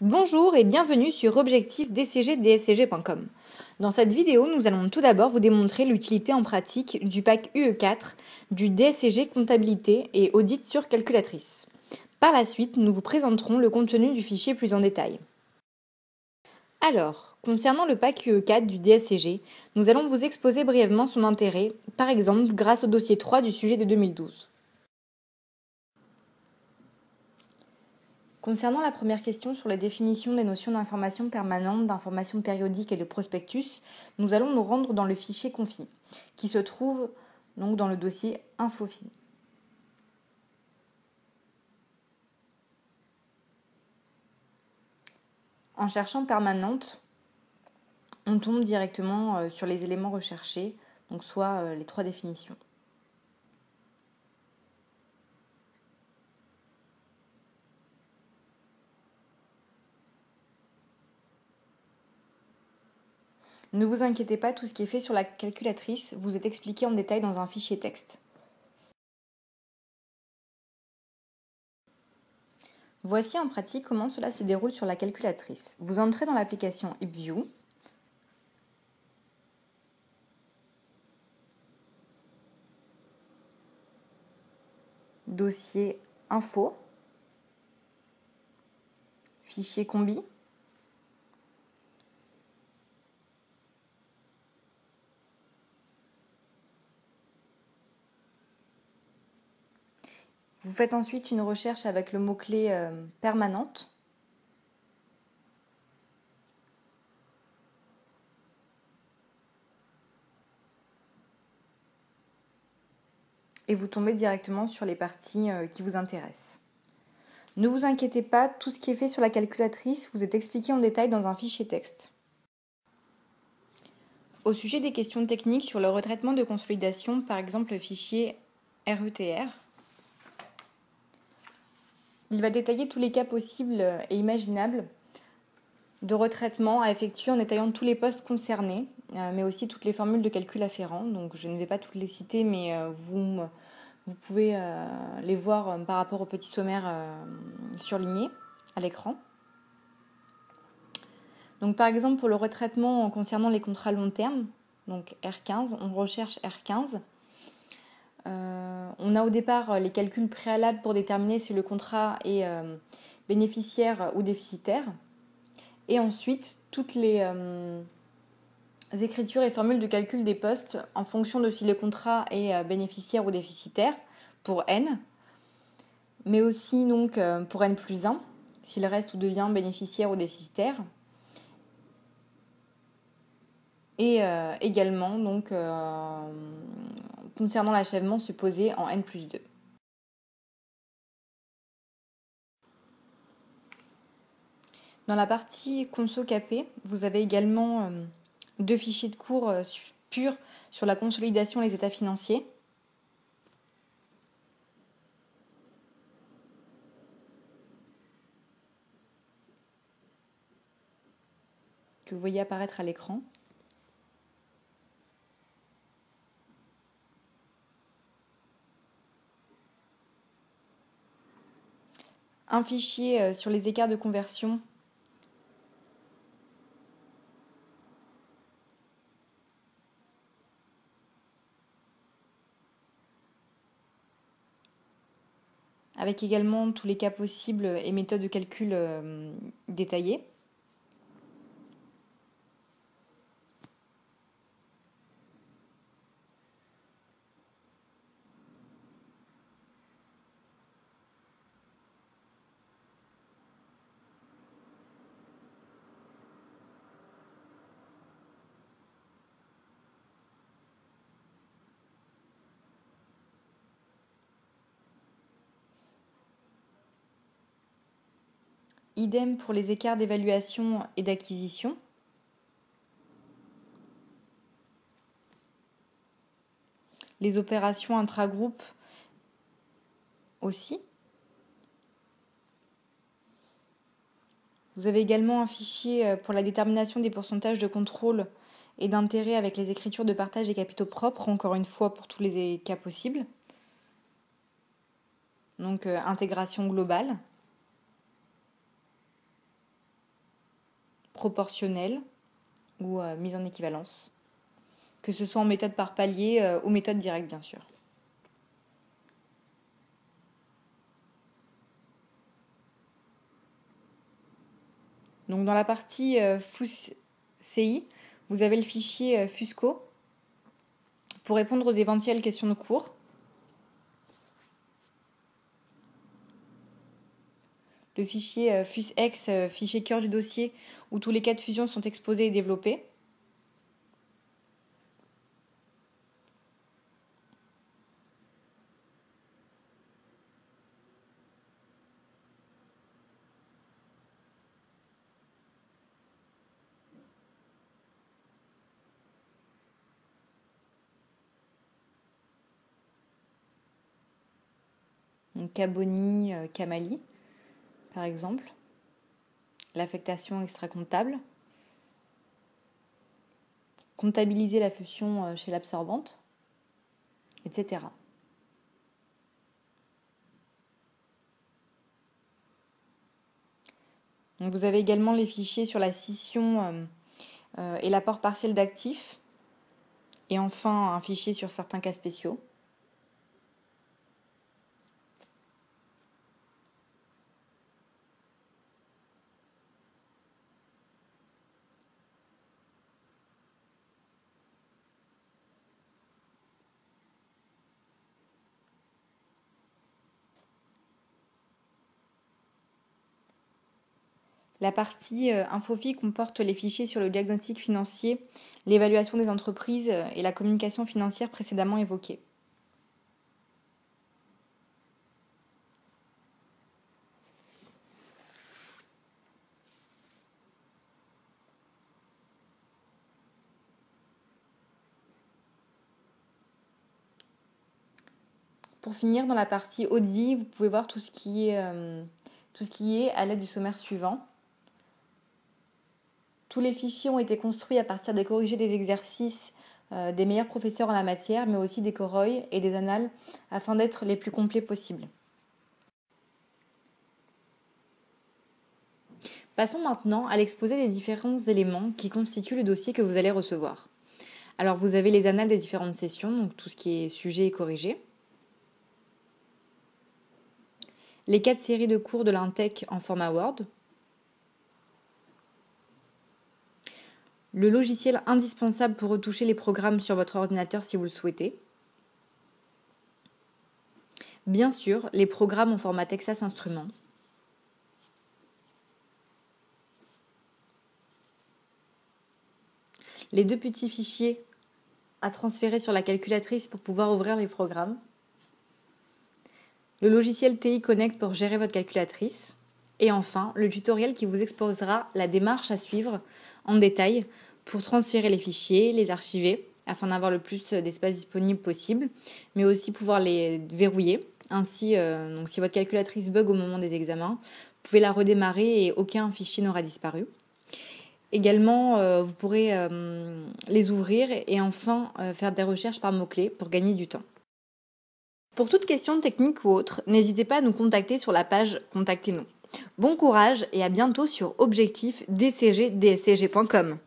Bonjour et bienvenue sur objectifdcg.com. Dans cette vidéo, nous allons tout d'abord vous démontrer l'utilité en pratique du pack UE4, du DSCG comptabilité et audit sur calculatrice. Par la suite, nous vous présenterons le contenu du fichier plus en détail. Alors, concernant le pack UE4 du DSCG, nous allons vous exposer brièvement son intérêt, par exemple grâce au dossier 3 du sujet de 2012. Concernant la première question sur la définition des notions d'information permanente, d'information périodique et de prospectus, nous allons nous rendre dans le fichier confi, qui se trouve donc dans le dossier Infofi. En cherchant permanente, on tombe directement sur les éléments recherchés, donc soit les trois définitions. Ne vous inquiétez pas, tout ce qui est fait sur la calculatrice vous est expliqué en détail dans un fichier texte. Voici en pratique comment cela se déroule sur la calculatrice. Vous entrez dans l'application HipView. Dossier info, fichier combi, vous faites ensuite une recherche avec le mot-clé permanente. Et vous tombez directement sur les parties qui vous intéressent. Ne vous inquiétez pas, tout ce qui est fait sur la calculatrice vous est expliqué en détail dans un fichier texte. Au sujet des questions techniques sur le retraitement de consolidation, par exemple le fichier RETR, il va détailler tous les cas possibles et imaginables de retraitement à effectuer en détaillant tous les postes concernés, mais aussi toutes les formules de calcul afférents. Donc je ne vais pas toutes les citer, mais vous pouvez les voir par rapport au petit sommaire surligné à l'écran. Donc par exemple pour le retraitement concernant les contrats long terme, donc R15, on recherche R15. On a au départ les calculs préalables pour déterminer si le contrat est bénéficiaire ou déficitaire. Et ensuite, toutes les écritures et formules de calcul des postes en fonction de si le contrat est bénéficiaire ou déficitaire pour N, mais aussi donc pour N plus 1, s'il reste ou devient bénéficiaire ou déficitaire. Et également, donc, concernant l'achèvement supposé en N plus 2. Dans la partie conso capé, vous avez également deux fichiers de cours purs sur la consolidation et les états financiers. Que vous voyez apparaître à l'écran. Un fichier sur les écarts de conversion avec également tous les cas possibles et méthodes de calcul détaillées. Idem pour les écarts d'évaluation et d'acquisition. Les opérations intragroupes aussi. Vous avez également un fichier pour la détermination des pourcentages de contrôle et d'intérêt avec les écritures de partage des capitaux propres, encore une fois pour tous les cas possibles. Donc intégration globale. proportionnelle ou mise en équivalence, que ce soit en méthode par palier ou méthode directe bien sûr. Donc dans la partie FUS-CI, vous avez le fichier FUSCO pour répondre aux éventuelles questions de cours. Le fichier FUSEX, fichier cœur du dossier, où tous les cas de fusion sont exposés et développés. Donc Caboni, Camali, par exemple. L'affectation extra-comptable. Comptabiliser la fusion chez l'absorbante, etc. Donc vous avez également les fichiers sur la scission et l'apport partiel d'actifs. Et enfin, un fichier sur certains cas spéciaux. La partie Infofi comporte les fichiers sur le diagnostic financier, l'évaluation des entreprises et la communication financière précédemment évoquée. Pour finir, dans la partie Audi, vous pouvez voir tout ce qui est à l'aide du sommaire suivant. Tous les fichiers ont été construits à partir des corrigés des exercices des meilleurs professeurs en la matière, mais aussi des coroilles et des annales, afin d'être les plus complets possibles. Passons maintenant à l'exposé des différents éléments qui constituent le dossier que vous allez recevoir. Alors vous avez les annales des différentes sessions, donc tout ce qui est sujet et corrigé. Les 4 séries de cours de l'Intech en format Word. Le logiciel indispensable pour retoucher les programmes sur votre ordinateur si vous le souhaitez. Bien sûr, les programmes en format Texas Instruments. Les 2 petits fichiers à transférer sur la calculatrice pour pouvoir ouvrir les programmes. Le logiciel TI Connect pour gérer votre calculatrice. Et enfin, le tutoriel qui vous exposera la démarche à suivre en détail pour transférer les fichiers, les archiver, afin d'avoir le plus d'espace disponible possible, mais aussi pouvoir les verrouiller. Ainsi, donc si votre calculatrice bug au moment des examens, vous pouvez la redémarrer et aucun fichier n'aura disparu. Également, vous pourrez les ouvrir et enfin faire des recherches par mots-clés pour gagner du temps. Pour toute question technique ou autre, n'hésitez pas à nous contacter sur la page « Contactez-nous ». Bon courage et à bientôt sur objectifdcgdscg.com.